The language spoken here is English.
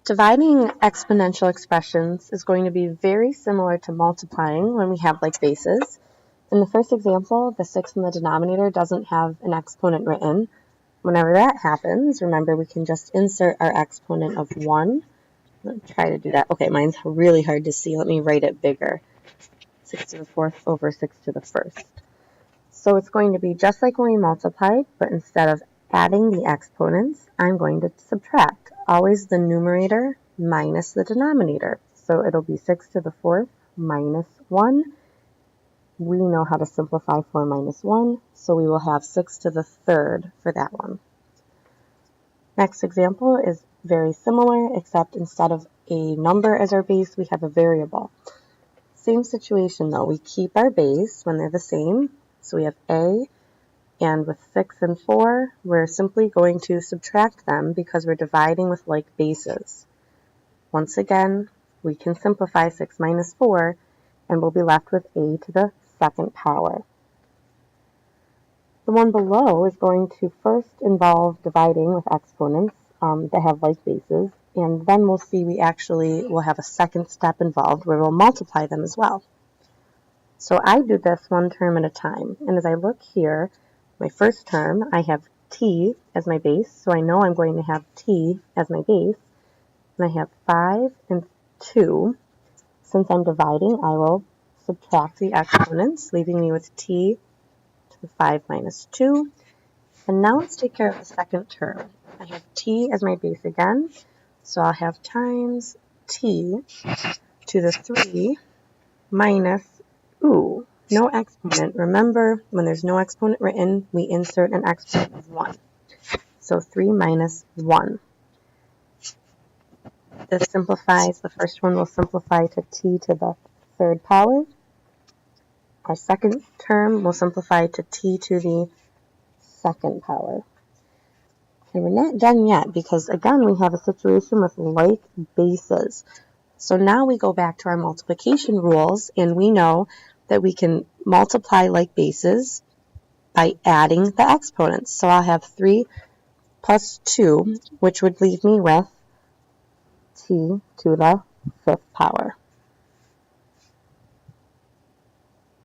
Dividing exponential expressions is going to be very similar to multiplying when we have like bases. In the first example, the 6 in the denominator doesn't have an exponent written. Whenever that happens, remember we can just insert our exponent of 1. Let's try to do that. Okay, mine's really hard to see. Let me write it bigger. 6 to the 4th over 6 to the 1st. So it's going to be just like when we multiplied, but instead of adding the exponents, I'm going to subtract. Always the numerator minus the denominator. So it'll be 6 to the 4th minus 1. We know how to simplify 4 minus 1, so we will have 6 to the 3rd for that one. Next example is very similar, except instead of a number as our base, we have a variable. Same situation though, we keep our base when they're the same. So we have a, and with 6 and 4, we're simply going to subtract them because we're dividing with like bases. Once again, we can simplify 6 minus 4, and we'll be left with a to the 2nd power. The one below is going to first involve dividing with exponents that have like bases, and then we'll see we actually will have a second step involved where we'll multiply them as well. So I do this one term at a time, and as I look here, my first term, I have t as my base, so I know I'm going to have t as my base, and I have 5 and 2. Since I'm dividing, I will subtract the exponents, leaving me with t to the 5 minus 2. And now let's take care of the second term. I have t as my base again, so I'll have times t to the 3 minus, no exponent. Remember, when there's no exponent written, we insert an exponent of 1. So 3 minus 1. This simplifies. The first one will simplify to t to the 3rd power. Our second term will simplify to t to the 2nd power. And we're not done yet because, again, we have a situation with like bases. So now we go back to our multiplication rules, and we know that we can multiply like bases by adding the exponents. So I'll have 3 plus 2, which would leave me with t to the 5th power.